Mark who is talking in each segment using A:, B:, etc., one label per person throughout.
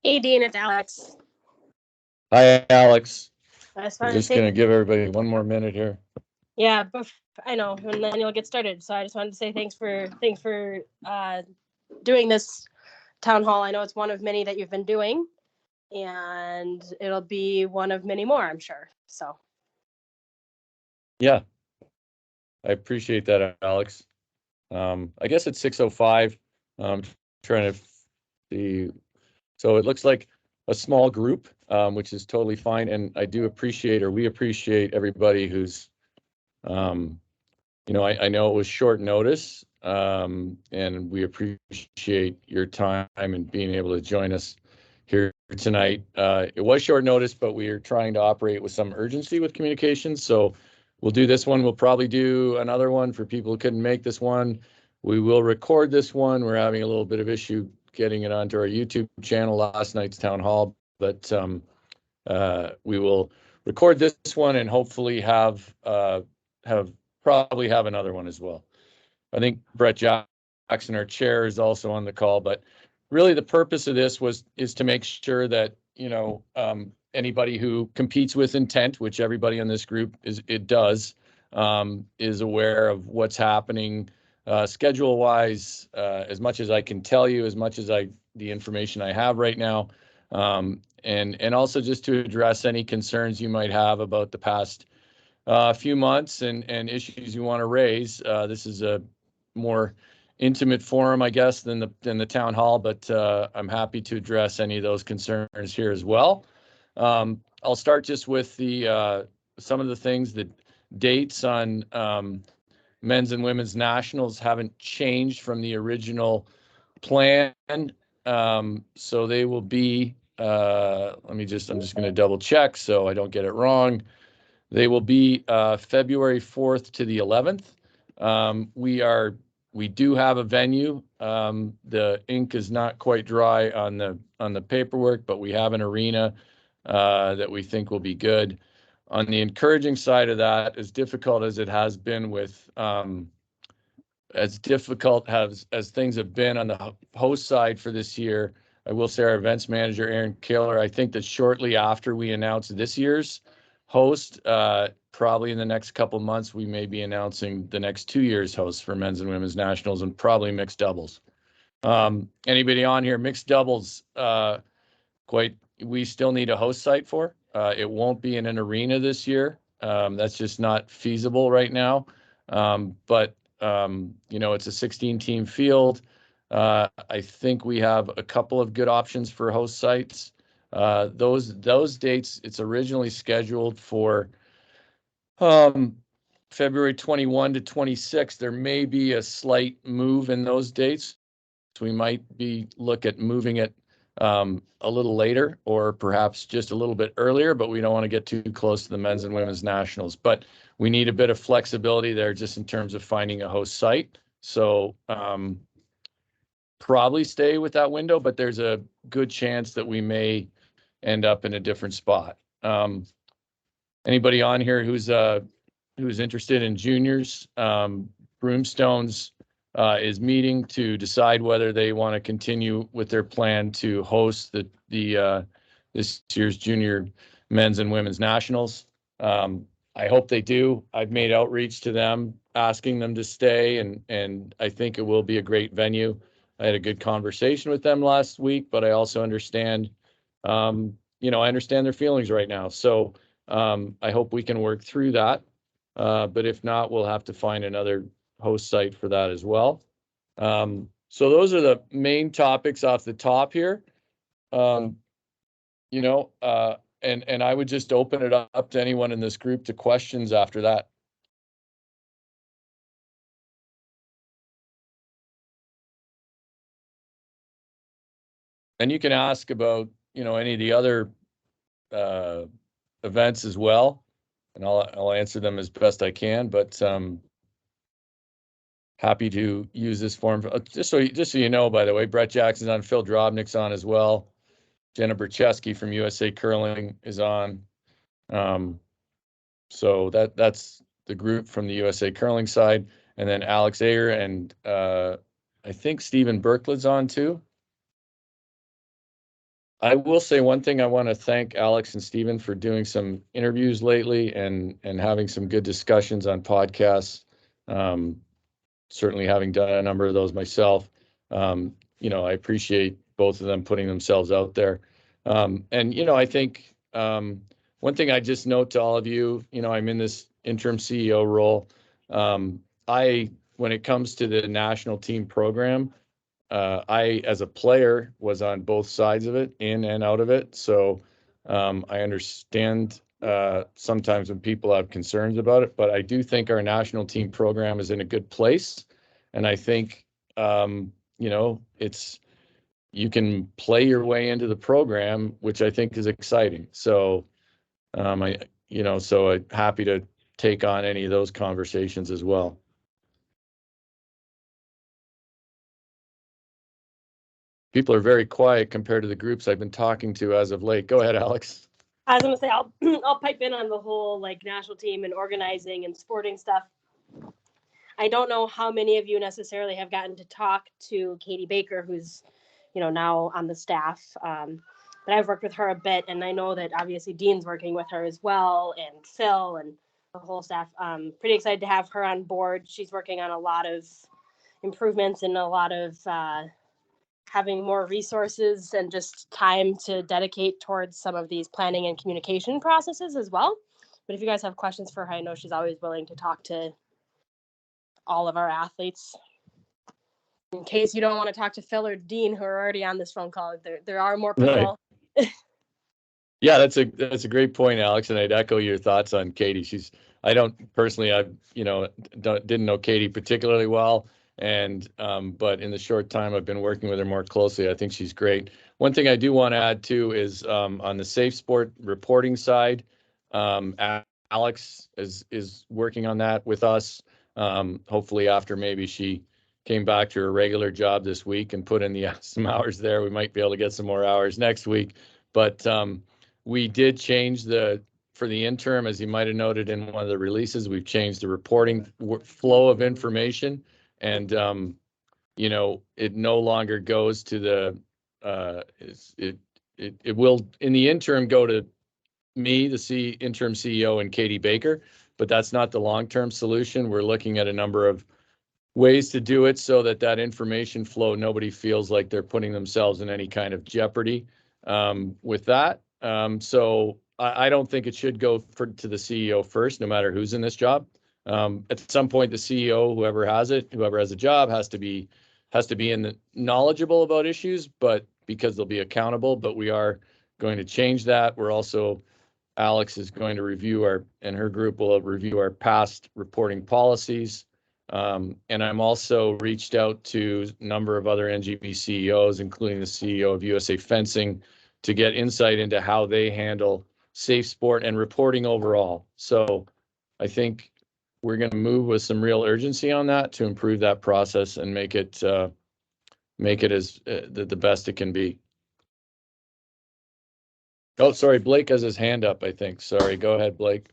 A: Hey, Dean, it's Alex.
B: Hi, Alex.
A: I just
B: We're
A: wanted to
B: just
A: say,
B: going to give everybody one more minute here.
A: yeah, I know, and then you'll get started. So I just wanted to say thanks for doing this town hall. I know it's one of many that you've been doing, and it'll be one of many more, I'm sure. So
B: Yeah, I appreciate that, Alex. I guess it's 6:05. I'm trying to see. So it looks like a small group, which is totally fine. And I do appreciate, or we appreciate everybody who's, I know it was short notice, and we appreciate your time and being able to join us here tonight. It was short notice, but we are trying to operate with some urgency with communications. So we'll do this one. We'll probably do another one for people who couldn't make this one. We will record this one. We're having a little bit of issue getting it onto our YouTube channel, last night's town hall, but we will record this one and hopefully have probably have another one as well. I think Brett Jackson, our chair, is also on the call, but really the purpose of this is to make sure that, anybody who competes with intent, which everybody in this group is aware of what's happening schedule wise, as much as I can tell you, as much as the information I have right now, and also just to address any concerns you might have about the past few months and issues you want to raise. This is a more intimate forum, I guess, than the town hall, but I'm happy to address any of those concerns here as well. I'll start just with the some of the things. The dates on men's and women's nationals haven't changed from the original plan, so they will be. I'm just going to double check so I don't get it wrong. They will be February 4th to the 11th. We do have a venue. The ink is not quite dry on the paperwork, but we have an arena that we think will be good. On the encouraging side of that, as difficult as it has been with as difficult as things have been on the host side for this year, I will say our events manager, Aaron Kaler, I think that shortly after we announce this year's host, probably in the next couple months, we may be announcing the next 2 years hosts for men's and women's nationals and probably mixed doubles. Anybody on here, mixed doubles, we still need a host site for. It won't be in an arena this year. That's just not feasible right now. But it's a 16-team field. I think we have a couple of good options for host sites. Those dates, it's originally scheduled for February 21 to 26. There may be a slight move in those dates. So we might look at moving it a little later or perhaps just a little bit earlier, but we don't want to get too close to the men's and women's nationals. But we need a bit of flexibility there just in terms of finding a host site. So probably stay with that window, but there's a good chance that we may end up in a different spot. Anybody on here who's interested in juniors, Broomstones is meeting to decide whether they want to continue with their plan to host this year's junior men's and women's nationals. I hope they do. I've made outreach to them, asking them to stay, and I think it will be a great venue. I had a good conversation with them last week, but I also understand, I understand their feelings right now. So I hope we can work through that. But if not, we'll have to find another host site for that as well. So those are the main topics off the top here. And I would just open it up to anyone in this group to questions after that. And you can ask about, any of the other events as well, and I'll answer them as best I can. But happy to use this forum. Just so you know, by the way, Brett Jackson's on, Phil Drobnik's on as well. Jenna Bercheski from USA Curling is on. So that's the group from the USA Curling side, and then Alex Ayer and I think Stephen Berkled's on too. I will say one thing. I want to thank Alex and Stephen for doing some interviews lately and having some good discussions on podcasts. Certainly having done a number of those myself. I appreciate both of them putting themselves out there. I think one thing I just note to all of you, I'm in this interim CEO role. When it comes to the national team program, I, as a player, was on both sides of it, in and out of it. So I understand sometimes when people have concerns about it, but I do think our national team program is in a good place. And I think, you can play your way into the program, which I think is exciting. So I'm happy to take on any of those conversations as well. People are very quiet compared to the groups I've been talking to as of late. Go ahead, Alex.
A: I was going to say, I'll pipe in on the whole like national team and organizing and sporting stuff. I don't know how many of you necessarily have gotten to talk to Katie Baker, who's, now on the staff. But I've worked with her a bit, and I know that obviously Dean's working with her as well, and Phil and the whole staff. Pretty excited to have her on board. She's working on a lot of improvements and a lot of having more resources and just time to dedicate towards some of these planning and communication processes as well. But if you guys have questions for her, I know she's always willing to talk to all of our athletes. In case you don't want to talk to Phil or Dean, who are already on this phone call, there are more people.
B: Right. Yeah, that's a great point, Alex, and I'd echo your thoughts on Katie. I didn't know Katie particularly well, but in the short time I've been working with her more closely, I think she's great. One thing I do want to add too is on the Safe Sport reporting side, Alex is working on that with us. Hopefully, after maybe she came back to her regular job this week and put in some hours there, we might be able to get some more hours next week. But we did change for the interim, as you might have noted in one of the releases, we've changed the reporting flow of information, and it no longer goes to it will in the interim go to me, the interim CEO, and Katie Baker, but that's not the long-term solution. We're looking at a number of ways to do it so that information flow, nobody feels like they're putting themselves in any kind of jeopardy with that. So I don't think it should go to the CEO first, no matter who's in this job. At some point, the CEO, whoever has a job, has to be knowledgeable about issues, but because they'll be accountable. But we are going to change that. Alex is going to and her group will review our past reporting policies. And I'm also reached out to a number of other NGB CEOs, including the CEO of USA Fencing, to get insight into how they handle safe sport and reporting overall. So I think we're going to move with some real urgency on that to improve that process and make it as the best it can be. Oh, sorry, Blake has his hand up, I think. Sorry, go ahead, Blake.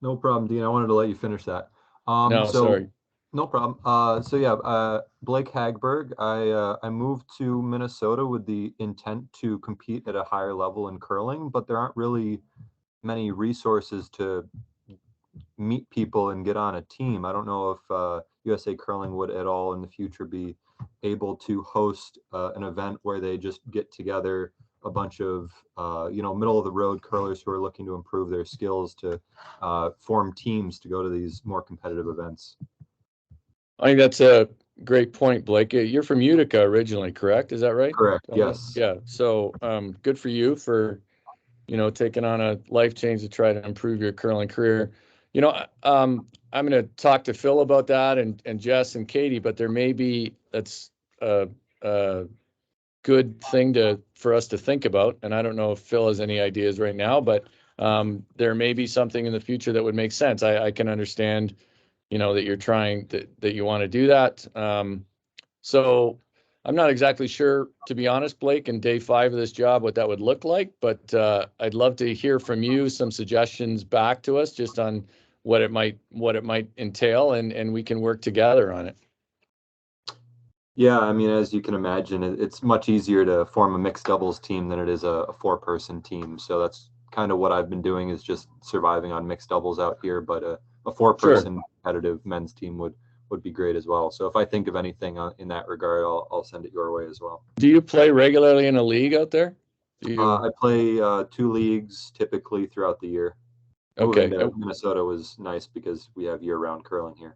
C: No problem, Dean. I wanted to let you finish that.
B: Sorry.
C: No problem. Blake Hagberg. I moved to Minnesota with the intent to compete at a higher level in curling, but there aren't really many resources to meet people and get on a team. I don't know if USA Curling would at all in the future be able to host an event where they just get together a bunch of middle of the road curlers who are looking to improve their skills to form teams to go to these more competitive events.
B: I think that's a great point, Blake. You're from Utica originally, correct? Is that right?
C: Correct. Yes.
B: Yeah. So good for you for taking on a life change to try to improve your curling career. I'm going to talk to Phil about that and Jess and Katie, but that's a good thing for us to think about. And I don't know if Phil has any ideas right now, but there may be something in the future that would make sense. I can understand, that you're trying that you want to do that. So I'm not exactly sure, to be honest, Blake, in day 5 of this job, what that would look like, but I'd love to hear from you some suggestions back to us just on what it might entail, and we can work together on it.
C: Yeah, I mean, as you can imagine, it's much easier to form a mixed doubles team than it is a four-person team. So that's kind of what I've been doing, is just surviving on mixed doubles out here. But a
B: Sure.
C: four-person competitive men's team would be great as well. So if I think of anything in that regard, I'll send it your way as well.
B: Do you play regularly in a league out there? Do you?
C: I play 2 leagues typically throughout the year. Moving
B: Okay.
C: to Minnesota was nice because we have year-round curling here.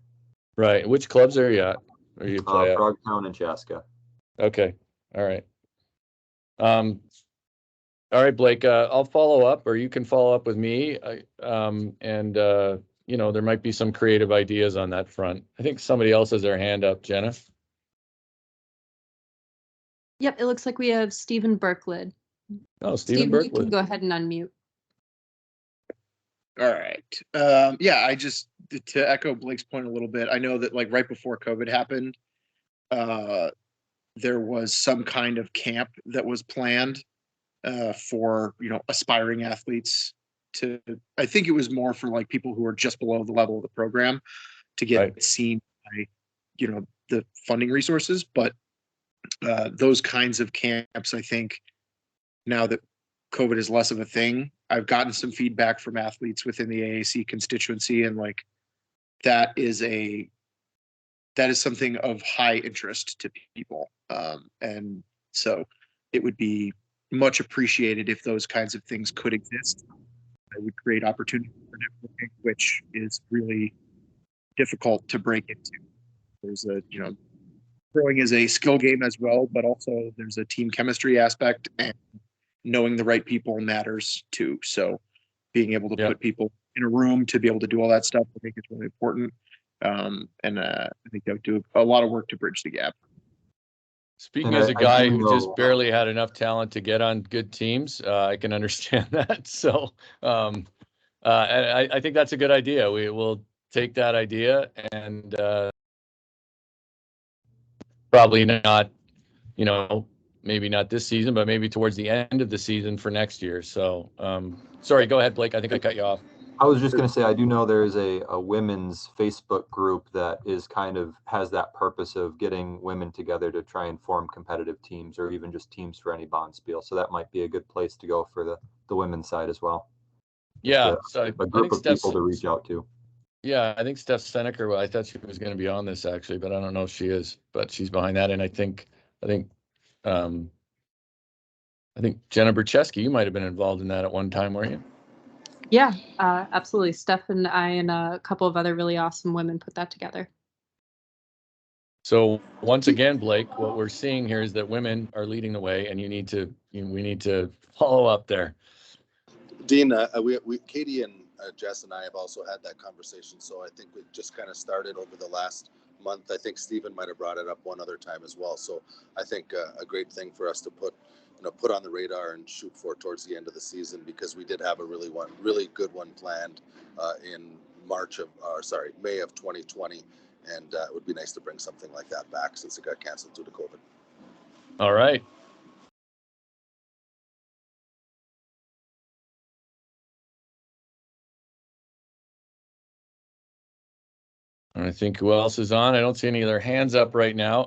B: Right. Which clubs are you at? Or you play at?
C: Frogtown and Chaska.
B: Okay. All right. All right, Blake, I'll follow up, or you can follow up with me. And there might be some creative ideas on that front. I think somebody else has their hand up, Jenna.
D: Yep, it looks like we have Stephen Berklid.
B: Oh, Stephen
D: Stephen, you can
B: Berklid.
D: go ahead and unmute.
E: All right. Yeah, I just, to echo Blake's point a little bit, I know that like right before COVID happened, there was some kind of camp that was planned for, aspiring athletes to, I think it was more for like people who are just below the level of the program to get
B: Right.
E: seen by, the funding resources. But those kinds of camps, I think now that COVID is less of a thing, I've gotten some feedback from athletes within the AAC constituency, and like that is something of high interest to people. And so it would be much appreciated if those kinds of things could exist. It would create opportunity for networking, which is really difficult to break into. There's throwing is a skill game as well, but also there's a team chemistry aspect, and knowing the right people matters too. So being able to put people in a room to be able to do all that stuff, I think is really important. And I think they'll do a lot of work to bridge the gap.
B: Speaking
C: And
B: as a
C: I
B: guy
C: do
B: who
C: know-
B: just barely had enough talent to get on good teams, I can understand that. So and I think that's a good idea. We will take that idea and probably not, maybe not this season, but maybe towards the end of the season for next year. So sorry, go ahead, Blake. I think I cut you off.
C: I was just going to say, I do know there's a women's Facebook group that is kind of has that purpose of getting women together to try and form competitive teams, or even just teams for any bonspiel. So that might be a good place to go for the women's side as well.
B: Yeah,
C: Just
B: so
C: a
B: I
C: group
B: think
C: of people to reach out to.
B: Yeah, I think Steph Seneker, well, I thought she was going to be on this actually, but I don't know if she is, but she's behind that. And I think Jenna Bercheski, you might have been involved in that at one time, weren't you?
D: Yeah, absolutely. Steph and I and a couple of other really awesome women put that together.
B: So once again, Blake, what we're seeing here is that women are leading the way, and we need to follow up there.
F: Dean, Katie and Jess and I have also had that conversation. So I think we just kind of started over the last month. I think Stephen might have brought it up one other time as well. So I think a great thing for us to put on the radar and shoot for towards the end of the season, because we did have a really good one planned in May of 2020. And it would be nice to bring something like that back since it got canceled due to COVID.
B: All right. I think who else is on? I don't see any other hands up right now.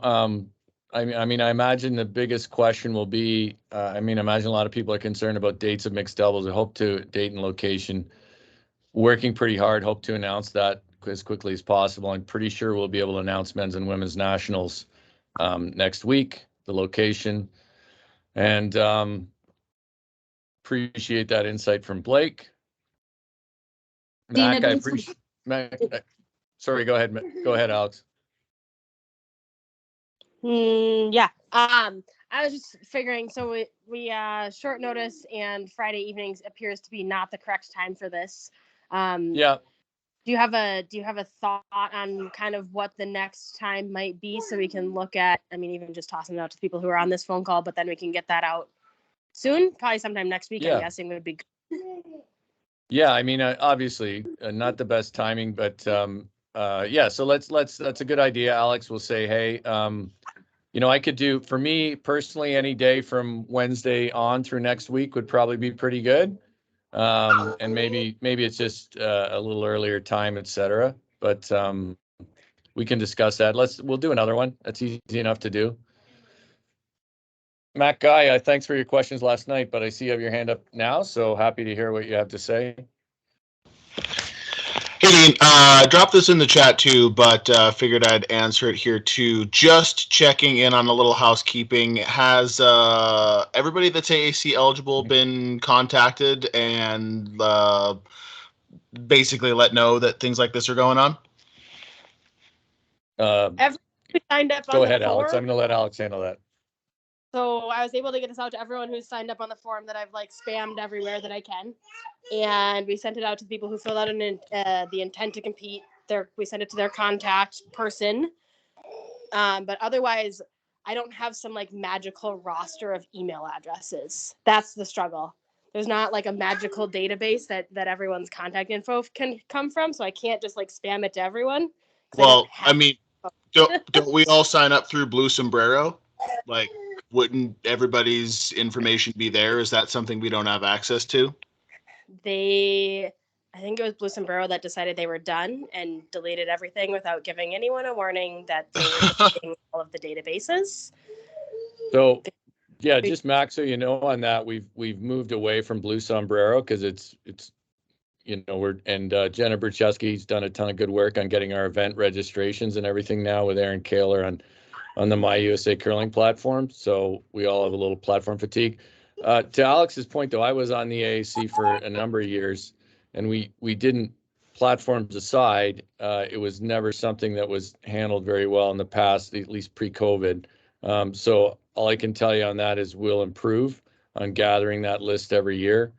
B: I imagine the biggest question will be, I imagine a lot of people are concerned about dates of mixed doubles. I hope to date and location. Working pretty hard, hope to announce that as quickly as possible. I'm pretty sure we'll be able to announce men's and women's nationals next week, the location. And appreciate that insight from Blake.
D: Dean,
B: Sorry, go ahead. Go ahead, Alex.
A: Yeah. I was just figuring. So we short notice and Friday evenings appears to be not the correct time for this.
B: Yeah.
A: Do you have a thought on kind of what the next time might be, so we can look at? Even just tossing it out to the people who are on this phone call, but then we can get that out soon, probably sometime next week.
B: Yeah.
A: I'm guessing would be good.
B: Yeah, obviously not the best timing, but yeah. So that's a good idea. Alex will say, hey, I could do, for me personally, any day from Wednesday on through next week would probably be pretty good. And maybe it's just a little earlier time, etc. But we can discuss that. We'll do another one. That's easy enough to do. Matt Guy, thanks for your questions last night, but I see you have your hand up now, so happy to hear what you have to say.
G: Hey, Dean, drop this in the chat too, but figured I'd answer it here too. Just checking in on a little housekeeping. Has everybody that's AAC eligible been contacted and basically let know that things like this are going on?
A: Everyone who signed up on
B: Go
A: the
B: ahead, Alex.
A: forum.
B: I'm going to let Alex handle that.
A: So I was able to get this out to everyone who's signed up on the forum that I've like spammed everywhere that I can, and we sent it out to the people who filled out the intent to compete. We sent it to their contact person, but otherwise, I don't have some like magical roster of email addresses. That's the struggle. There's not like a magical database that everyone's contact info can come from, so I can't just like spam it to everyone.
G: Well, I mean, don't we all sign up through Blue Sombrero? Like, wouldn't everybody's information be there? Is that something we don't have access to?
A: I think it was Blue Sombrero that decided they were done and deleted everything without giving anyone a warning that they were deleting all of the databases.
B: So, yeah, just Max, so you know, on that, we've moved away from Blue Sombrero because it's Jenna Berchesky's done a ton of good work on getting our event registrations and everything now with Aaron Kaler on the My USA Curling platform. So we all have a little platform fatigue. To Alex's point, though, I was on the AAC for a number of years, and we didn't, platforms aside, it was never something that was handled very well in the past, at least pre-COVID. So all I can tell you on that is we'll improve on gathering that list every year.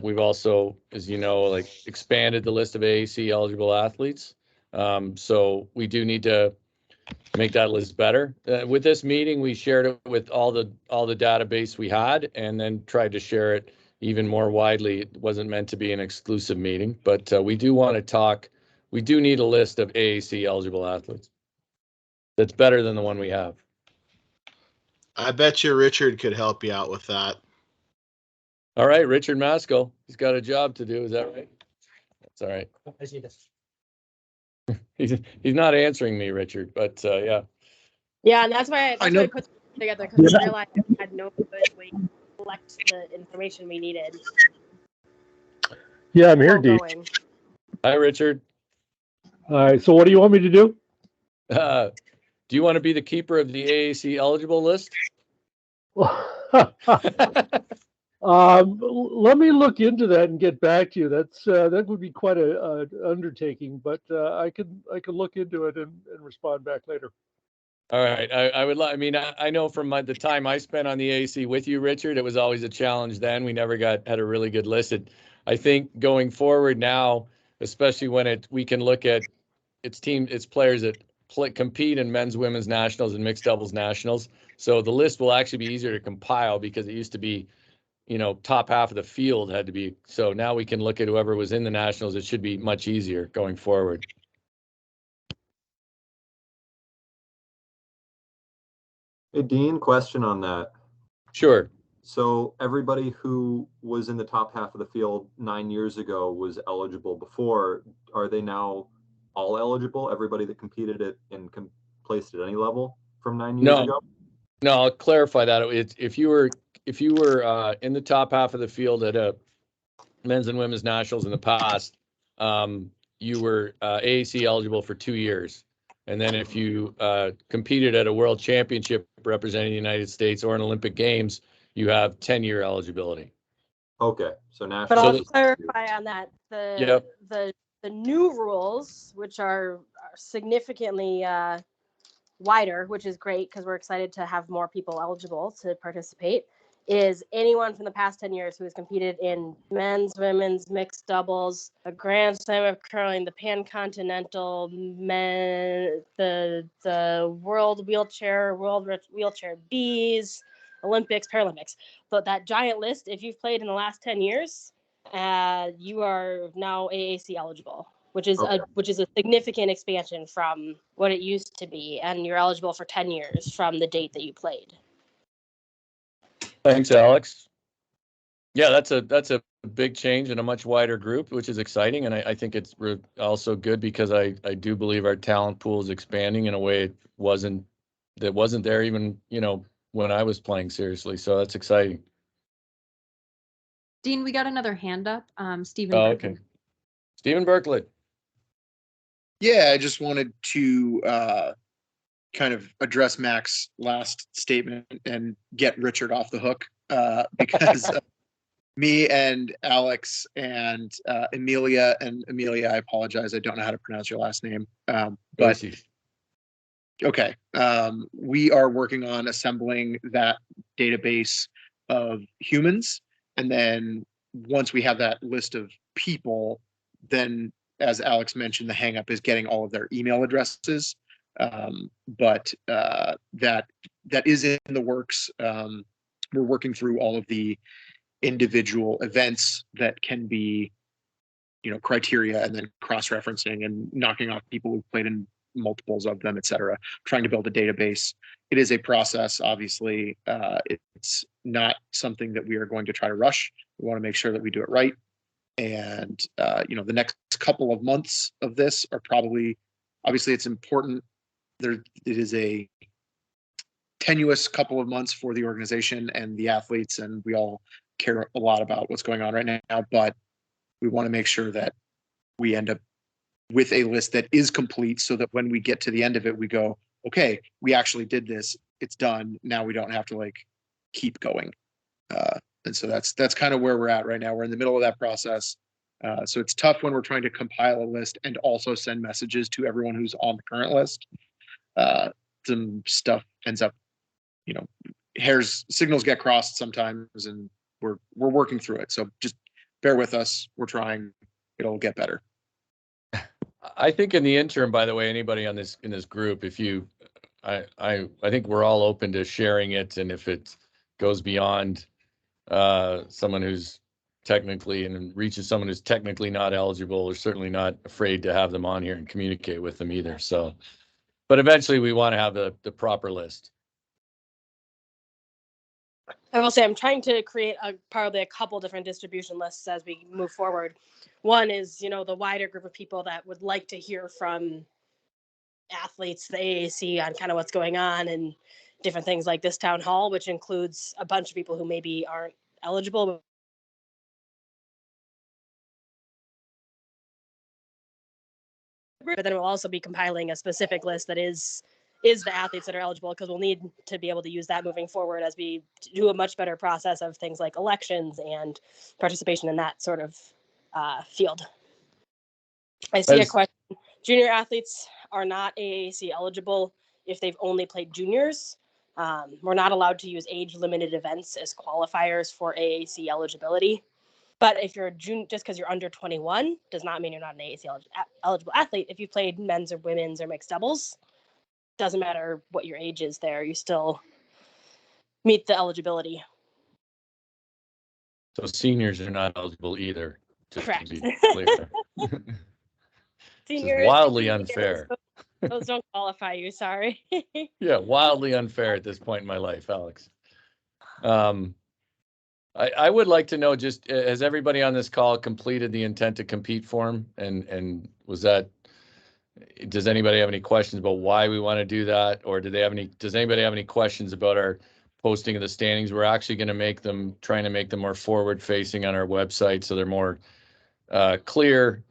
B: We've also, as you know, like expanded the list of AAC eligible athletes. So we do need to make that list better. With this meeting, we shared it with all the database we had, and then tried to share it even more widely. It wasn't meant to be an exclusive meeting, but we do want to talk. We do need a list of AAC eligible athletes that's better than the one we have.
G: I bet you Richard could help you out with that.
B: All right, Richard Maskell, he's got a job to do. Is that right? That's all right. He's not answering me, Richard, but yeah.
A: Yeah, and that's why I put it together, because I realized I had no good way to collect the information we needed.
H: Yeah, I'm here, Dee.
B: Hi, Richard.
H: All right, so what do you want me to do?
B: Do you want to be the keeper of the AAC eligible list?
H: Let me look into that and get back to you. That would be quite a undertaking, but I could look into it and respond back later.
B: All right. I know from the time I spent on the AAC with you, Richard, it was always a challenge then. We never had a really good list. I think going forward now, especially when we can look at its players that compete in men's, women's nationals and mixed doubles nationals. So the list will actually be easier to compile, because it used to be, top half of the field had to be. So now we can look at whoever was in the nationals. It should be much easier going forward.
C: Hey, Dean, question on that.
B: Sure.
C: So everybody who was in the top half of the field 9 years ago was eligible before. Are they now all eligible? Everybody that competed it and placed at any level from 9 years ago?
B: No, I'll clarify that. If you were in the top half of the field at a men's and women's nationals in the past, you were AAC eligible for 2 years. And then if you competed at a world championship representing the United States or an Olympic Games, you have 10-year eligibility.
C: Okay, so national.
A: But I'll clarify on that. The new rules, which are significantly wider, which is great because we're excited to have more people eligible to participate, is anyone from the past 10 years who has competed in men's, women's, mixed doubles, a Grand Slam of curling, the Pan-Continental, the World Wheelchair Bs, Olympics, Paralympics. But that giant list, if you've played in the last 10 years, you are now AAC eligible, which is a significant expansion from what it used to be, and you're eligible for 10 years from the date that you played.
B: Thanks, Alex. Yeah, that's a big change in a much wider group, which is exciting, and I think it's also good because I do believe our talent pool is expanding in a way it wasn't there even when I was playing seriously. So that's exciting.
D: Dean, we got another hand up. Stephen.
B: Oh,
D: Berkeley.
B: okay. Stephen Berkeley.
E: Yeah, I just wanted to kind of address Mac's last statement and get Richard off the hook because me and Alex and Amelia, I apologize, I don't know how to pronounce your last name, but okay, we are working on assembling that database of humans, and then once we have that list of people, then as Alex mentioned, the hang up is getting all of their email addresses. But that is in the works. We're working through all of the individual events that can be, criteria, and then cross-referencing and knocking off people who've played in multiples of them, et cetera, trying to build a database. It is a process, obviously. It's not something that we are going to try to rush. We want to make sure that we do it right. And, the next couple of months of this are probably, obviously it's important. It is a tenuous couple of months for the organization and the athletes, and we all care a lot about what's going on right now, but we want to make sure that we end up with a list that is complete so that when we get to the end of it, we go, okay, we actually did this. It's done. Now we don't have to keep going. And so that's kind of where we're at right now. We're in the middle of that process. So it's tough when we're trying to compile a list and also send messages to everyone who's on the current list. Some stuff ends up, signals get crossed sometimes, and we're working through it. So just bear with us. We're trying. It'll get better.
B: I think in the interim, by the way, anybody in this group, I think we're all open to sharing it, and if it goes beyond someone who's technically and reaches someone who's technically not eligible, we're certainly not afraid to have them on here and communicate with them either. So, but eventually we want to have the proper list.
A: I will say I'm trying to create probably a couple different distribution lists as we move forward. One is, the wider group of people that would like to hear from athletes, the AAC, on kind of what's going on and different things like this town hall, which includes a bunch of people who maybe aren't eligible. But then we'll also be compiling a specific list that is the athletes that are eligible, because we'll need to be able to use that moving forward as we do a much better process of things like elections and participation in that sort of field. I see a question. Junior athletes are not AAC eligible if they've only played juniors. We're not allowed to use age-limited events as qualifiers for AAC eligibility. But if you're just because you're under 21 does not mean you're not an AAC eligible athlete. If you played men's or women's or mixed doubles, doesn't matter what your age is there, you still meet the eligibility.
B: So seniors are not eligible either, just
A: Correct.
B: to be clear.
A: Seniors,
B: is wildly unfair.
A: Those don't qualify you, sorry.
B: Yeah, wildly unfair at this point in my life, Alex. I would like to know, just has everybody on this call completed the intent to compete form? And does anybody have any questions about why we want to do that? Or does anybody have any questions about our posting of the standings? We're actually going to trying to make them more forward facing on our website, so they're more clear.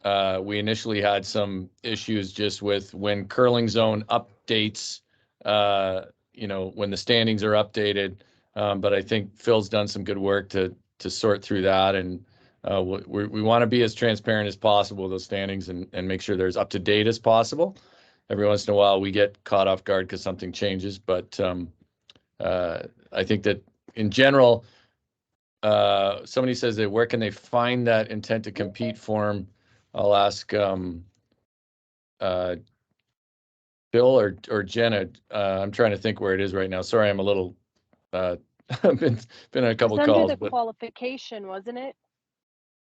B: We initially had some issues just with when curling zone updates, when the standings are updated. But I think Phil's done some good work to sort through that, and we want to be as transparent as possible with those standings and make sure they're as up to date as possible. Every once in a while we get caught off guard because something changes, but I think that in general, somebody says that where can they find that intent to compete form? I'll ask Bill or Jenna. I'm trying to think where it is right now. Sorry, I'm a little been on a couple calls.
I: Under the qualification, wasn't it?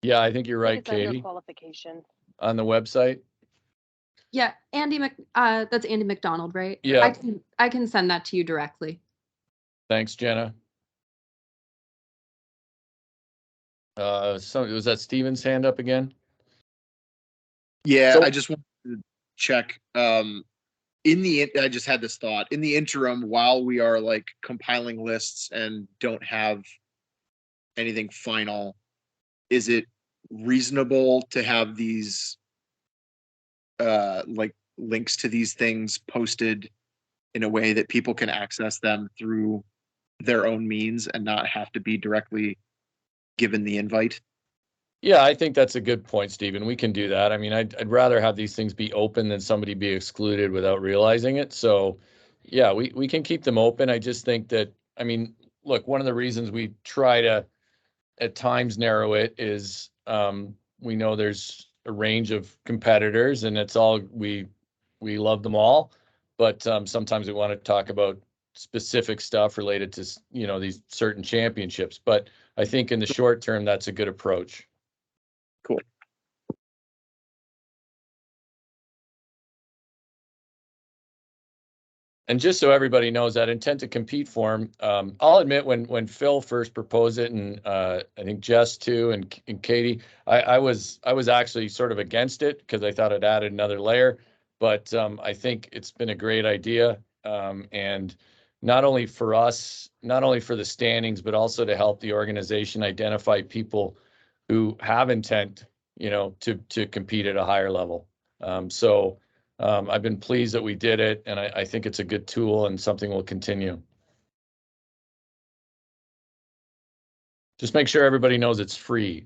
B: Yeah, I think you're right,
I: It's under
B: Katie.
I: qualification.
B: On the website.
D: Yeah, that's Andy McDonald, right?
B: Yeah.
D: I can send that to you directly.
B: Thanks, Jenna. So was that Steven's hand up again?
E: Yeah,
B: So-
E: I just want to check. I just had this thought. In the interim, while we are like compiling lists and don't have anything final, is it reasonable to have these like links to these things posted in a way that people can access them through their own means and not have to be directly given the invite?
B: Yeah, I think that's a good point, Stephen. We can do that. I mean, I'd rather have these things be open than somebody be excluded without realizing it. So, yeah, we can keep them open. I just think that, I mean, look, one of the reasons we try to at times narrow it is we know there's a range of competitors, and it's all we love them all, but sometimes we want to talk about specific stuff related to these certain championships. But I think in the short term, that's a good approach.
E: Cool.
B: And just so everybody knows, that intent to compete form, I'll admit when Phil first proposed it, and I think Jess too, and Katie, I was actually sort of against it because I thought it added another layer. But I think it's been a great idea, and not only for us, not only for the standings, but also to help the organization identify people who have intent, to compete at a higher level. I've been pleased that we did it, and I think it's a good tool and something we'll continue. Just make sure everybody knows it's free.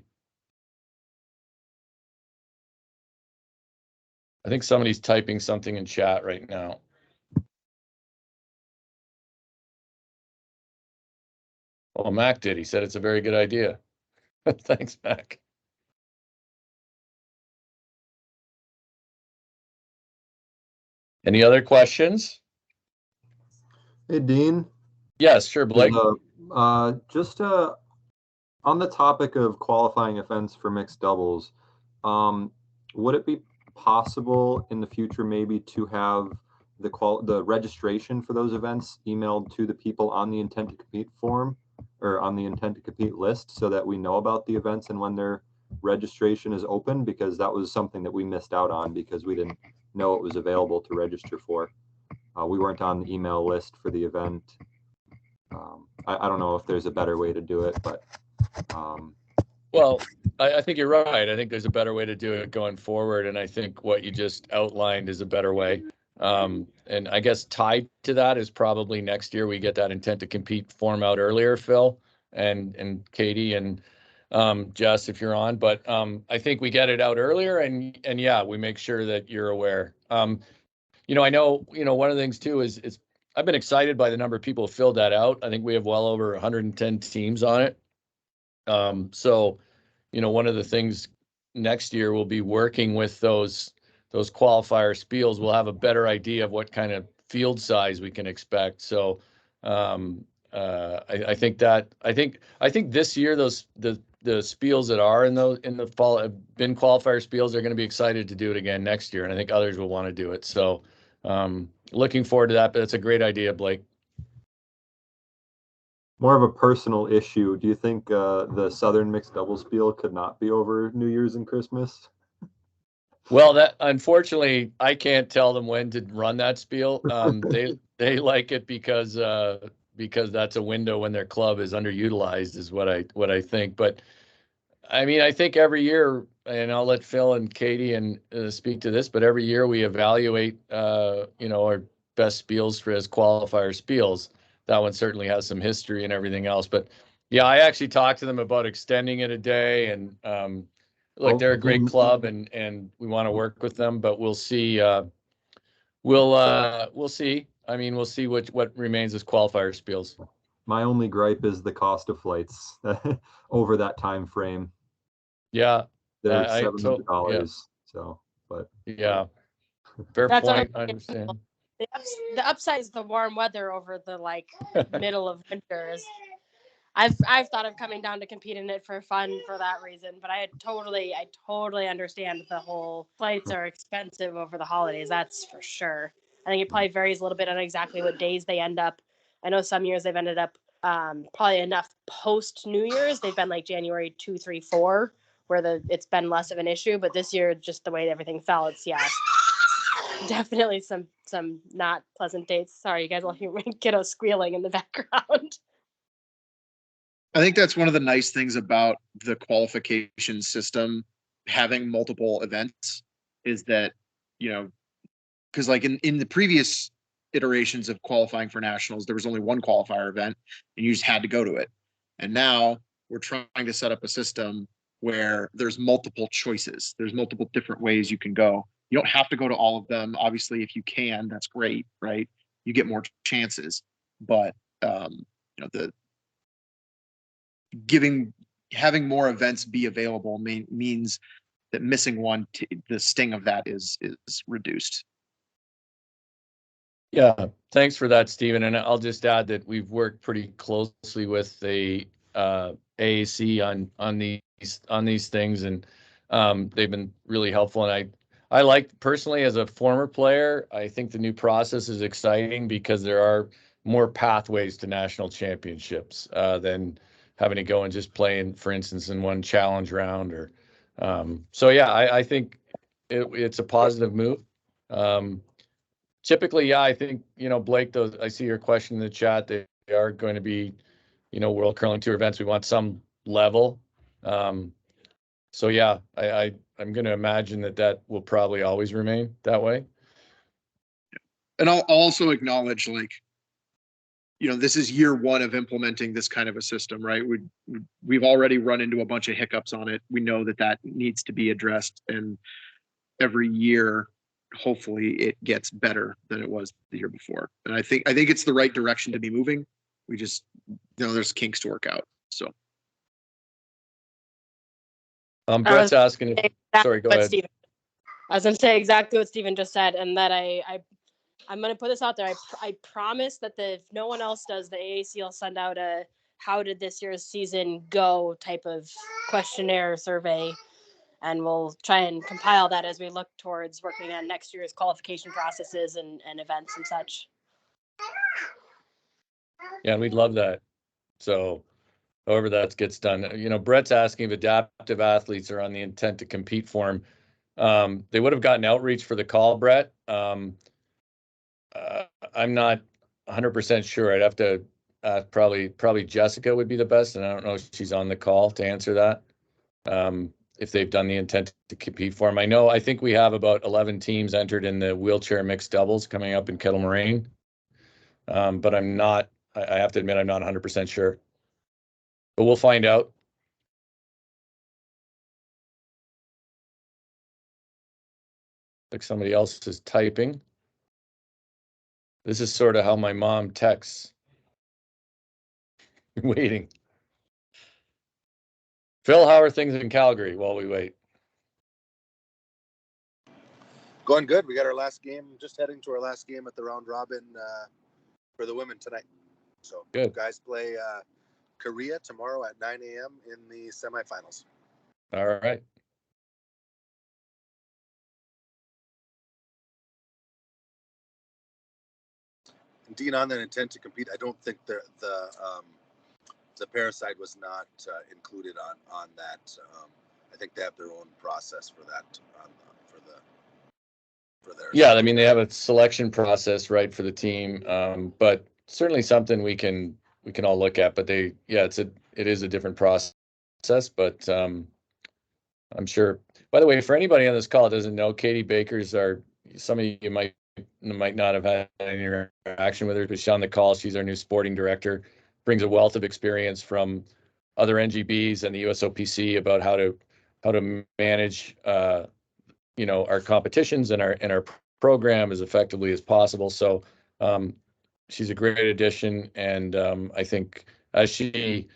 B: I think somebody's typing something in chat right now. Oh, Mac did. He said it's a very good idea. Thanks, Mac. Any other questions?
C: Hey, Dean.
B: Yes, sure, Blake.
C: Just on the topic of qualifying events for mixed doubles, would it be possible in the future maybe to have the registration for those events emailed to the people on the intent to compete form or on the intent to compete list so that we know about the events and when their registration is open? Because that was something that we missed out on because we didn't know it was available to register for. We weren't on the email list for the event. I don't know if there's a better way to do it, but
B: well, I think you're right. I think there's a better way to do it going forward, and I think what you just outlined is a better way. And I guess tied to that is probably next year we get that intent to compete form out earlier, Phil and Katie and Jess, if you're on. But I think we get it out earlier, and yeah, we make sure that you're aware. I know, one of the things too is I've been excited by the number of people who filled that out. I think we have well over 110 teams on it. So, one of the things next year we'll be working with those qualifier spiels. We'll have a better idea of what kind of field size we can expect. So, I think this year the spiels that are in the fall have been qualifier spiels are going to be excited to do it again next year, and I think others will want to do it. So, looking forward to that. But it's a great idea, Blake.
C: more of a personal issue. Do you think the Southern mixed doubles spiel could not be over New Year's and Christmas?
B: Well, that unfortunately I can't tell them when to run that spiel. They like it because that's a window when their club is underutilized, is what I think. But I mean, I think every year, and I'll let Phil and Katie and speak to this, but every year we evaluate our best spiels for as qualifier spiels. That one certainly has some history and everything else. But yeah, I actually talked to them about extending it a day, and look, they're a great club, and we want to work with them, but we'll see. We'll see. I mean, we'll see what remains as qualifier spiels.
C: My only gripe is the cost of flights over that time frame.
B: Yeah,
C: They're
B: I
C: $700.
B: yeah.
C: So, but
B: Yeah, fair
A: That's
B: point. I
A: understandable.
B: understand.
A: The upside is the warm weather over the middle of winter. I've thought of coming down to compete in it for fun for that reason, but I totally understand the whole flights are expensive over the holidays. That's for sure. I think it probably varies a little bit on exactly what days they end up. I know some years they've ended up probably enough post New Year's. They've been like January 2, 3, 4, where it's been less of an issue. But this year, just the way everything fell, it's definitely some not pleasant dates. Sorry, you guys will hear my kiddo squealing in the background.
E: I think that's one of the nice things about the qualification system, having multiple events, is that, because like in the previous iterations of qualifying for nationals, there was only one qualifier event and you just had to go to it. And now we're trying to set up a system where there's multiple choices. There's multiple different ways you can go. You don't have to go to all of them. Obviously, if you can, that's great, right? You get more chances. But the having more events be available means that missing one, the sting of that is reduced.
B: Yeah, thanks for that, Stephen. And I'll just add that we've worked pretty closely with the AAC on these things, and they've been really helpful. And I like, personally, as a former player, I think the new process is exciting because there are more pathways to national championships than having to go and just playing, for instance, in one challenge round. Or so yeah, I think it's a positive move. Typically, yeah, I think, Blake, those, I see your question in the chat. They are going to be, World Curling Tour events. We want some level. So yeah, I'm going to imagine that will probably always remain that way.
E: And I'll also acknowledge, this is year one of implementing this kind of a system, right? We've already run into a bunch of hiccups on it. We know that needs to be addressed, and every year, hopefully, it gets better than it was the year before. And I think it's the right direction to be moving. We just, there's kinks to work out. So,
B: Brett's asking. Sorry, go ahead.
A: Steven, I was going to say exactly what Stephen just said, and that I'm going to put this out there. I promise that if no one else does, the AAC will send out a "How did this year's season go?" type of questionnaire survey, and we'll try and compile that as we look towards working on next year's qualification processes and events and such.
B: Yeah, we'd love that. So however that gets done. Brett's asking if adaptive athletes are on the intent to compete form. They would have gotten outreach for the call, Brett. I'm not 100% sure. I'd have to probably Jessica would be the best, and I don't know if she's on the call to answer that. If they've done the intent to compete form. I think we have about 11 teams entered in the wheelchair mixed doubles coming up in Kettle Moraine. But I have to admit, I'm not 100% sure. But we'll find out. Like somebody else is typing. This is sort of how my mom texts. Waiting. Phil, how are things in Calgary while we wait?
F: Going good. We got our last game, just heading to our last game at the round robin for the women tonight. So
B: good.
F: Guys play Korea tomorrow at 9 a.m. in the semifinals.
B: All right.
F: Dean, on that intent to compete, I don't think the Parasite was not included on that. I think they have their own process for that for their.
B: Yeah, I mean, they have a selection process, right, for the team, but certainly something we can all look at. But it is a different process. But I'm sure. By the way, for anybody on this call that doesn't know, Katie Baker's some of you might not have had any interaction with her, but she's on the call. She's our new sporting director. Brings a wealth of experience from other NGBs and the USOPC about how to manage our competitions and our program as effectively as possible. So she's a great addition, and I think as she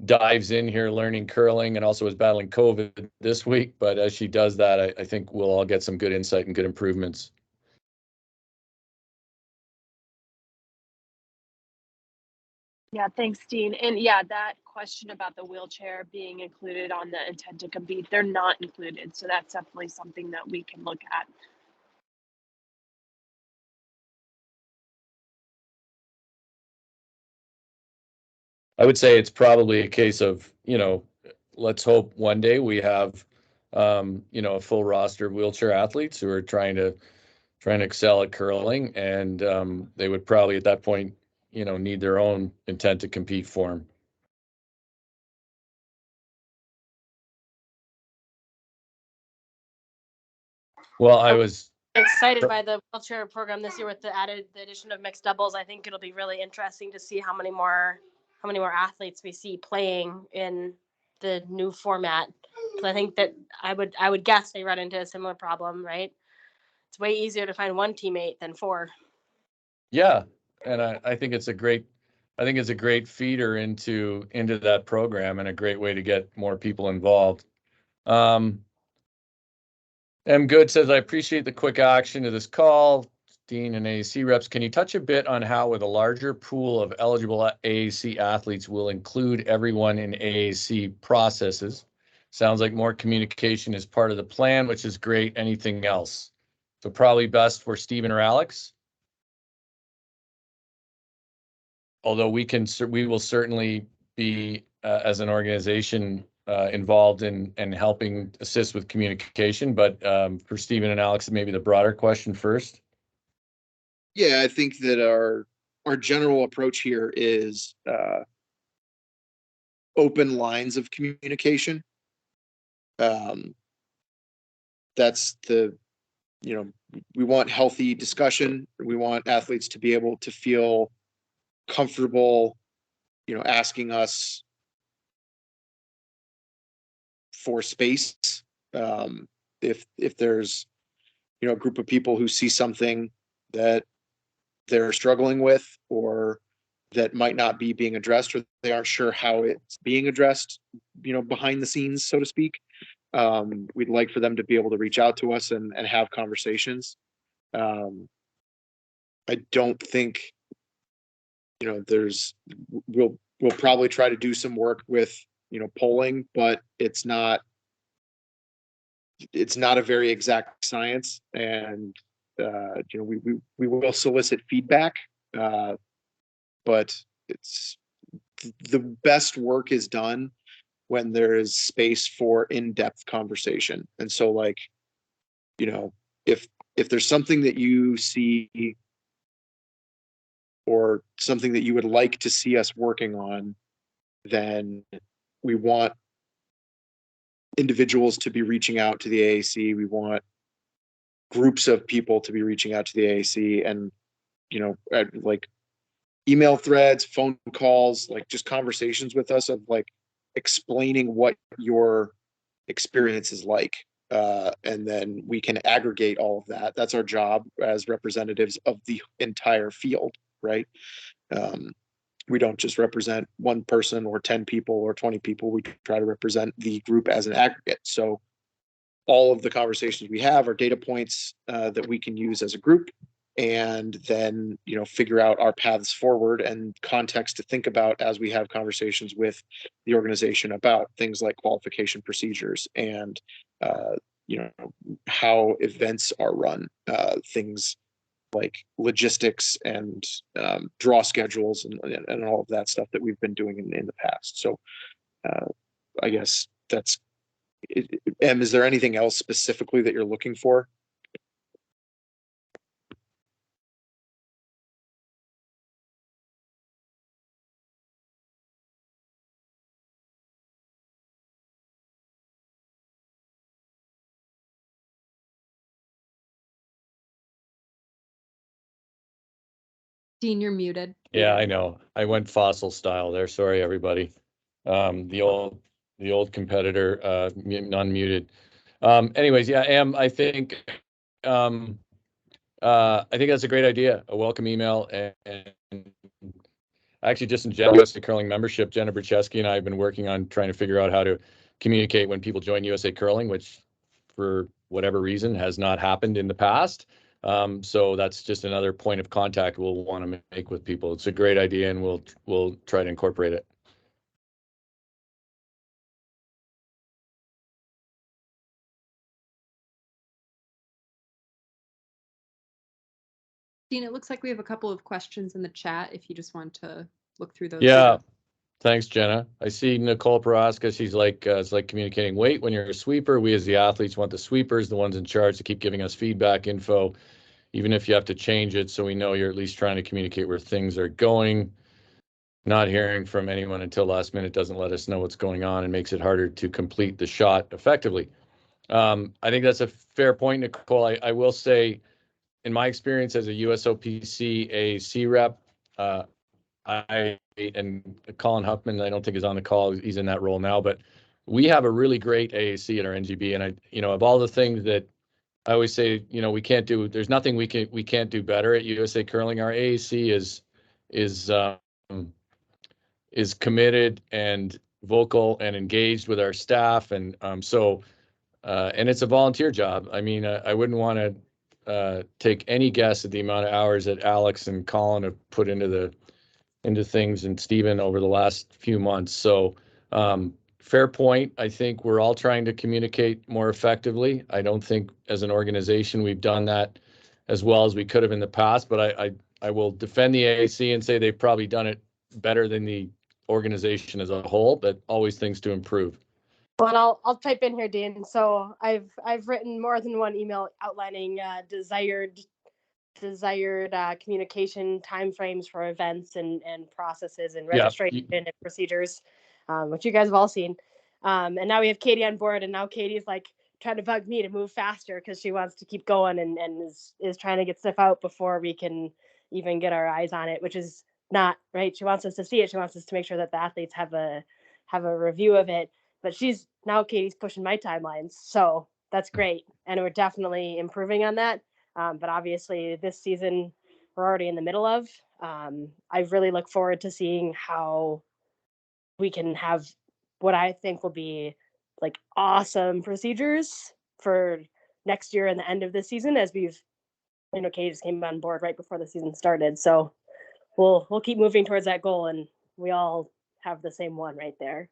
B: dives in here learning curling and also is battling COVID this week, but as she does that, I think we'll all get some good insight and good improvements.
I: Yeah, thanks, Dean. And yeah, that question about the wheelchair being included on the intent to compete, they're not included. So that's definitely something that we can look at.
B: I would say it's probably a case of, you know, let's hope one day we have, you know, a full roster of wheelchair athletes who are trying to excel at curling, and they would probably at that point, you know, need their own intent to compete form. Well, I was
A: Excited by the wheelchair program this year with the addition of mixed doubles. I think it'll be really interesting to see how many more athletes we see playing in the new format. Because I think that I would guess they run into a similar problem, right? It's way easier to find one teammate than four.
B: Yeah, and I think it's a great feeder into that program and a great way to get more people involved. M Good says, I appreciate the quick action of this call. Dean and AAC reps, can you touch a bit on how with a larger pool of eligible AAC athletes will include everyone in AAC processes? Sounds like more communication is part of the plan, which is great. Anything else? So probably best for Stephen or Alex. Although we will certainly be, as an organization, involved in helping assist with communication. But for Stephen and Alex, maybe the broader question first.
E: Yeah, I think that our general approach here is open lines of communication. That's we want healthy discussion. We want athletes to be able to feel comfortable, asking us for space. If there's, a group of people who see something that they're struggling with, or that might not be being addressed, or they aren't sure how it's being addressed, behind the scenes, so to speak. We'd like for them to be able to reach out to us and have conversations. I don't think, we'll probably try to do some work with, polling, but it's not a very exact science. And, we will solicit feedback, but it's the best work is done when there is space for in-depth conversation. And so, like, if there's something that you see or something that you would like to see us working on, then we want individuals to be reaching out to the AAC. We want groups of people to be reaching out to the AAC, and, like email threads, phone calls, like just conversations with us of like explaining what your experience is like. And then we can aggregate all of that. That's our job as representatives of the entire field, right? We don't just represent one person or 10 people or 20 people. We try to represent the group as an aggregate. So all of the conversations we have are data points that we can use as a group, and then, figure out our paths forward and context to think about as we have conversations with the organization about things like qualification procedures and, how events are run, things like logistics and draw schedules and all of that stuff that we've been doing in the past. So I guess that's it. Em, is there anything else specifically that you're looking for?
D: Dean, you're muted.
B: Yeah, I know. I went fossil style there. Sorry, everybody. The old competitor, unmuted. Anyways, yeah, I think that's a great idea. A welcome email, and actually, just in general, USA Curling membership, Jenna Brzeski and I have been working on trying to figure out how to communicate when people join USA Curling, which for whatever reason has not happened in the past. So that's just another point of contact we'll want to make with people. It's a great idea, and we'll try to incorporate it.
D: Dean, it looks like we have a couple of questions in the chat if you just want to look through those.
B: Yeah. Thanks, Jenna. I see Nicole Paraska. She's like, it's like communicating weight when you're a sweeper. We as the athletes want the sweepers, the ones in charge, to keep giving us feedback, info, even if you have to change it, so we know you're at least trying to communicate where things are going. Not hearing from anyone until last minute doesn't let us know what's going on and makes it harder to complete the shot effectively. I think that's a fair point, Nicole. I will say, in my experience as a USOPC AAC rep, and Colin Huffman, I don't think is on the call. He's in that role now, but we have a really great AAC at our NGB. And of all the things that I always say, we can't do, there's nothing we can't do better at USA Curling. Our AAC is committed and vocal and engaged with our staff. And and it's a volunteer job. I mean, I wouldn't want to take any guess at the amount of hours that Alex and Colin have put into things, and Stephen, over the last few months. So fair point. I think we're all trying to communicate more effectively. I don't think as an organization we've done that as well as we could have in the past, but I will defend the AAC and say they've probably done it better than the organization as a whole, but always things to improve.
A: Well, and I'll type in here, Dean. So I've written more than one email outlining desired communication timeframes for events and processes and registration and procedures, which you guys have all seen. And now we have Katie on board, and now Katie's like trying to bug me to move faster because she wants to keep going and is trying to get stuff out before we can even get our eyes on it, which is not right. She wants us to see it. She wants us to make sure that the athletes have a review of it. But Katie's pushing my timelines, so that's great, and we're definitely improving on that. But obviously this season we're already in the middle of. I really look forward to seeing how we can have what I think will be like awesome procedures for next year and the end of the season, as Katie just came on board right before the season started. So we'll keep moving towards that goal, and we all have the same one right there.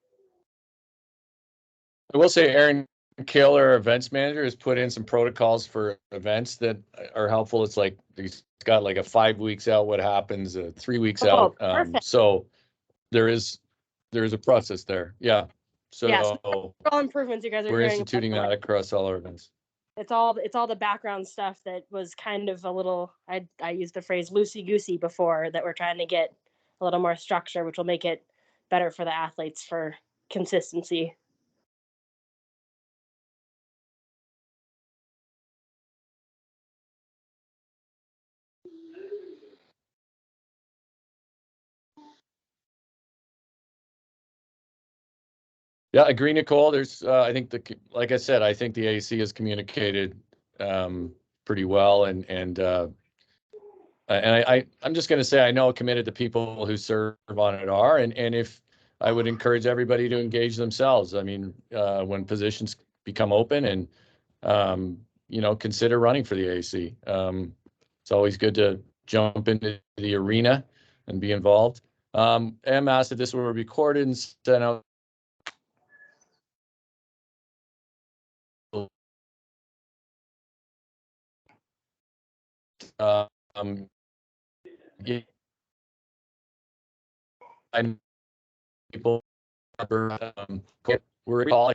B: I will say Aaron Kill, our events manager, has put in some protocols for events that are helpful. It's like he's got like a 5 weeks out what happens, 3 weeks out. So there is a process there. Yeah. So
A: yes, all improvements you guys are
B: we're
A: doing.
B: instituting that across all our events.
A: It's all the background stuff that was kind of a little, I used the phrase loosey-goosey before, that we're trying to get a little more structure, which will make it better for the athletes for consistency.
B: Yeah, I agree, Nicole. There's, I think like I said, I think the AAC has communicated pretty well, and I'm just going to say I know committed the people who serve on it are, and if I would encourage everybody to engage themselves. I mean, when positions become open, and consider running for the AAC. It's always good to jump into the arena and be involved. Em asked if this were recorded and sent out. Yeah, I people we're calling,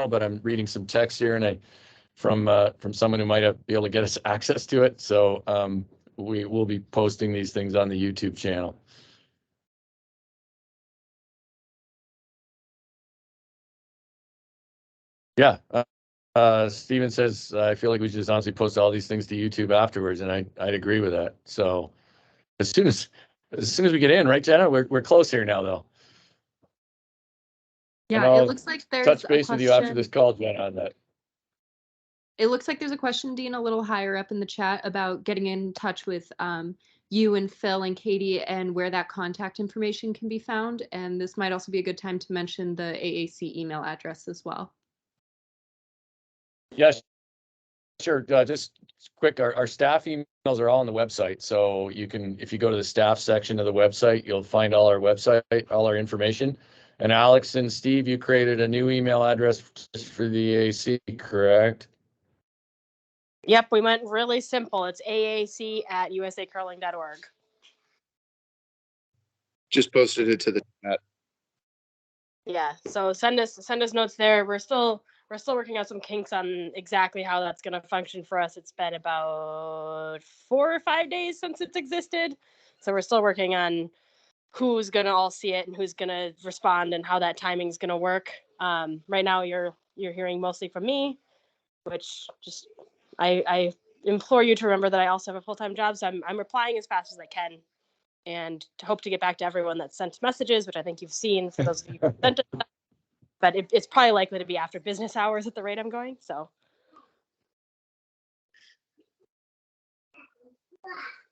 B: but I'm reading some text here, and from someone who might be able to get us access to it. So we will be posting these things on the YouTube channel. Yeah. Steven says, I feel like we should just honestly post all these things to YouTube afterwards, and I'd agree with that. So as soon as we get in, right, Jenna? We're close here now, though.
D: Yeah, it looks like there's
B: touch base with you after this call, Jenna, on that.
D: It looks like there's a question, Dean, a little higher up in the chat about getting in touch with you and Phil and Katie, and where that contact information can be found. And this might also be a good time to mention the AAC email address as well.
B: Yes, sure. Just quick, our staff emails are all on the website. So you can, if you go to the staff section of the website, you'll find all our information. And Alex and Steve, you created a new email address for the AAC, correct?
A: Yep, we went really simple. It's AAC@usacurling.org.
E: Just posted it to the chat.
A: Yeah, so send us notes there. We're still working out some kinks on exactly how that's going to function for us. It's been about 4 or 5 days since it's existed, so we're still working on who's going to all see it and who's going to respond and how that timing is going to work. Right now, you're hearing mostly from me, which just I implore you to remember that I also have a full-time job, so I'm replying as fast as I can, and to hope to get back to everyone that sent messages, which I think you've seen for those of you who sent it. But it's probably likely to be after business hours at the rate I'm going. So.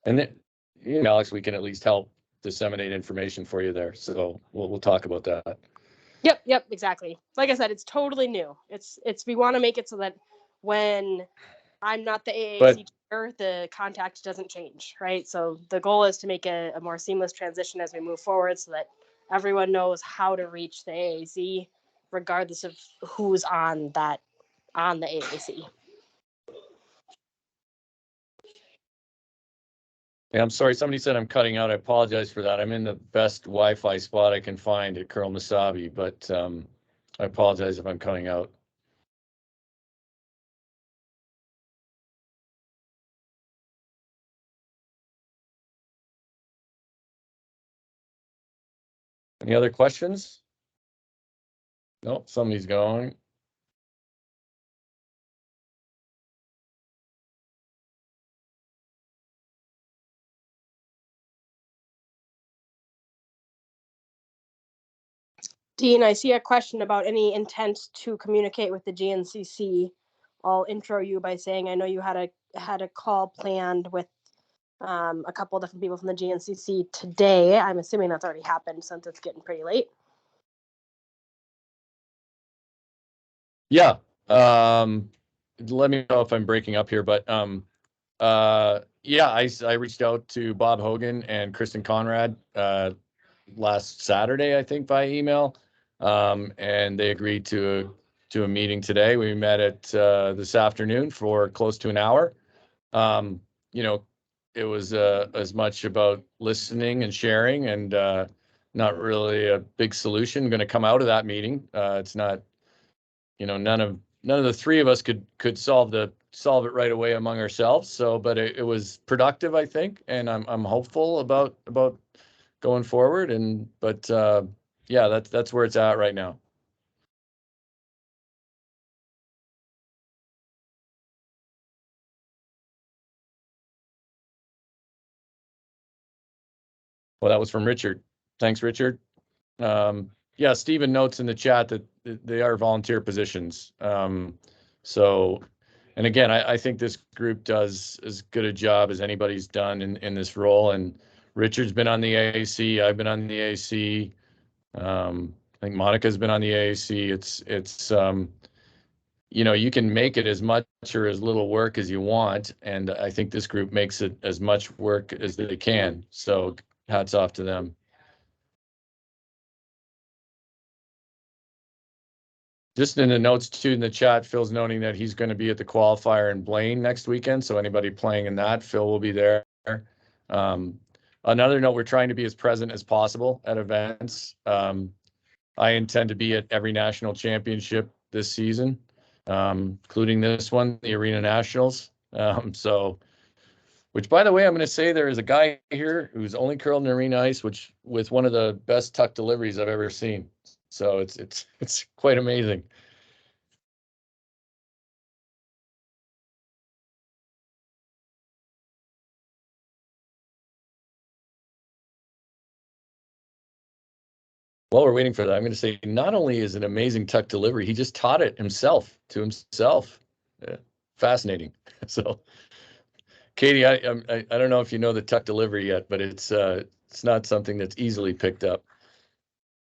B: And then, Alex, we can at least help disseminate information for you there. So we'll talk about that.
A: Yep, exactly. Like I said, it's totally new. It's we want to make it so that when I'm not the AAC chair, the contact doesn't change, right? So the goal is to make a more seamless transition as we move forward, so that everyone knows how to reach the AAC, regardless of who's on the AAC.
B: Yeah, I'm sorry. Somebody said I'm cutting out. I apologize for that. I'm in the best Wi-Fi spot I can find at Curl Masabi, but I apologize if I'm cutting out. Any other questions? No, somebody's going.
A: Dean, I see a question about any intent to communicate with the GNCC. I'll intro you by saying I know you had a call planned with a couple of different people from the GNCC today. I'm assuming that's already happened since it's getting pretty late.
B: Yeah. Let me know if I'm breaking up here, but yeah, I reached out to Bob Hogan and Kristen Conrad last Saturday, I think, by email, and they agreed to a meeting today. We met at this afternoon for close to an hour. You know, it was as much about listening and sharing, and not really a big solution going to come out of that meeting. It's not, none of the three of us could solve it right away among ourselves. So, but it was productive, I think, and I'm hopeful about going forward. But yeah, that's where it's at right now. Well, that was from Richard. Thanks, Richard. Yeah, Stephen notes in the chat that they are volunteer positions. So, and again, I think this group does as good a job as anybody's done in this role. And Richard's been on the AAC. I've been on the AAC. I think Monica's been on the AAC. It's you can make it as much or as little work as you want. And I think this group makes it as much work as they can. So hats off to them. Just in the notes too, in the chat, Phil's noting that he's going to be at the qualifier in Blaine next weekend. So anybody playing in that, Phil will be there. Another note, we're trying to be as present as possible at events. I intend to be at every national championship this season, including this one, the Arena Nationals. So, which, by the way, I'm going to say there is a guy here who's only curled in arena ice, which with one of the best tuck deliveries I've ever seen. So it's quite amazing. While we're waiting for that, I'm going to say not only is it an amazing tuck delivery, he just taught it himself to himself. Yeah, fascinating. So, Katie, I don't know if you know the tuck delivery yet, but it's not something that's easily picked up.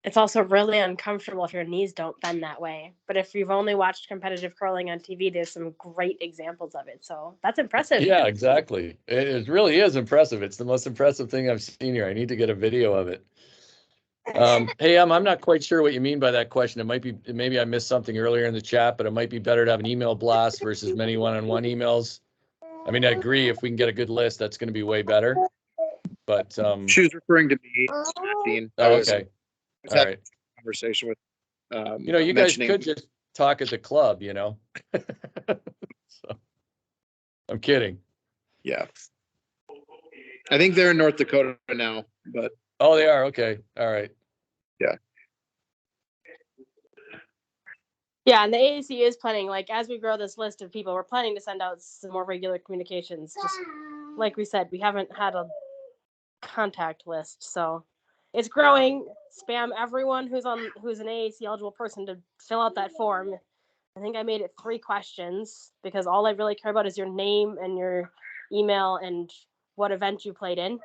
A: It's also really uncomfortable if your knees don't bend that way. But if you've only watched competitive curling on TV, there's some great examples of it. So that's impressive.
B: Yeah, exactly. It really is impressive. It's the most impressive thing I've seen here. I need to get a video of it. Hey, I'm not quite sure what you mean by that question. It might be, maybe I missed something earlier in the chat, but it might be better to have an email blast versus many one-on-one emails. I mean, I agree. If we can get a good list, that's going to be way better. But
E: She was referring to me, Dean.
B: Oh, okay.
E: I was
B: All
E: having
B: right.
E: a conversation with
B: You know, you guys
E: mentioning-
B: could just talk at the club, you know? So, I'm kidding.
E: Yeah. I think they're in North Dakota now, but
B: Oh, they are? Okay. All right.
A: Yeah, and the AAC is planning, like, as we grow this list of people, we're planning to send out some more regular communications. Just like we said, we haven't had a contact list, so it's growing. Spam everyone who's an AAC eligible person to fill out that form. I think I made it 3 questions because all I really care about is your name and your email and what event you played in.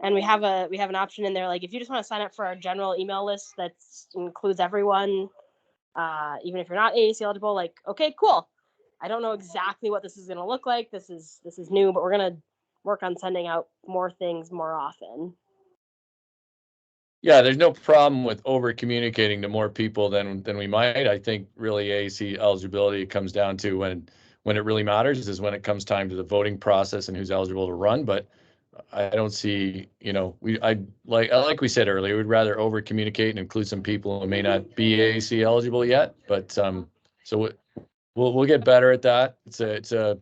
A: And we have an option in there, like if you just want to sign up for our general email list that includes everyone, even if you're not AAC eligible, like, okay, cool. I don't know exactly what this is going to look like. This is new, but we're going to work on sending out more things more often.
B: Yeah, there's no problem with over communicating to more people than we might. I think really AAC eligibility comes down to when it really matters is when it comes time to the voting process and who's eligible to run. But I don't see, you know, like we said earlier, we'd rather over communicate and include some people who may not be AAC eligible yet. But so we'll get better at that. It's a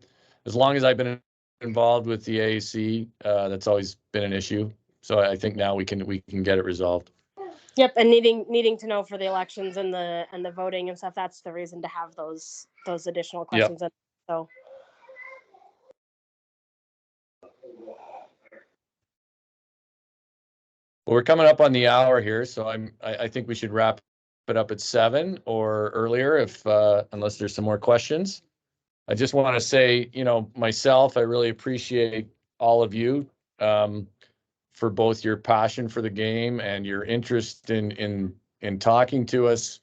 B: as long as I've been involved with the AAC, that's always been an issue. So I think now we can get it resolved.
A: Yep, and needing to know for the elections and the voting and stuff. That's the reason to have those additional questions.
B: Yep.
A: So.
B: Well, we're coming up on the hour here, so I think we should wrap it up at 7 or earlier if unless there's some more questions. I just want to say, you know, myself, I really appreciate all of you for both your passion for the game and your interest in talking to us.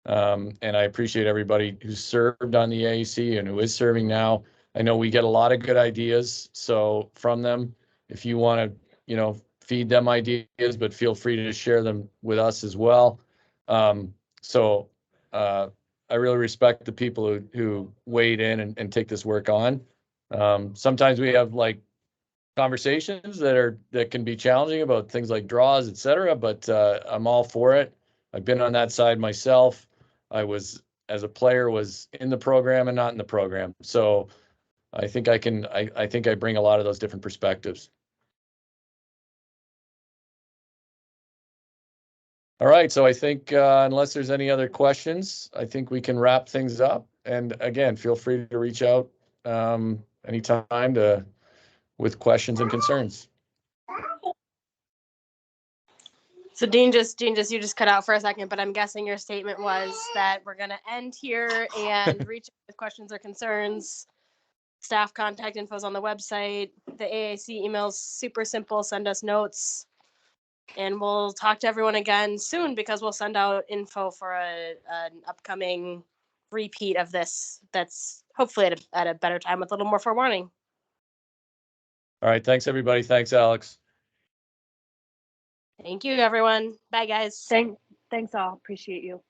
B: And I appreciate everybody who served on the AAC and who is serving now. I know we get a lot of good ideas, so from them, if you want to, you know, feed them ideas, but feel free to share them with us as well. So I really respect the people who weighed in and take this work on. Sometimes we have like conversations that can be challenging about things like draws, etc. But I'm all for it. I've been on that side myself. I was, as a player, was in the program and not in the program. So I think I think I bring a lot of those different perspectives. All right, so I think unless there's any other questions, I think we can wrap things up. And again, feel free to reach out anytime with questions and concerns.
A: So Dean you just cut out for a second, but I'm guessing your statement was that we're gonna end here and reach out with questions or concerns. Staff contact info is on the website. The AAC email's super simple. Send us notes. And we'll talk to everyone again soon because we'll send out info for an upcoming repeat of this that's hopefully at a better time with a little more forewarning.
B: All right, thanks everybody. Thanks, Alex.
A: Thank you, everyone. Bye, guys.
I: Thanks all. Appreciate you.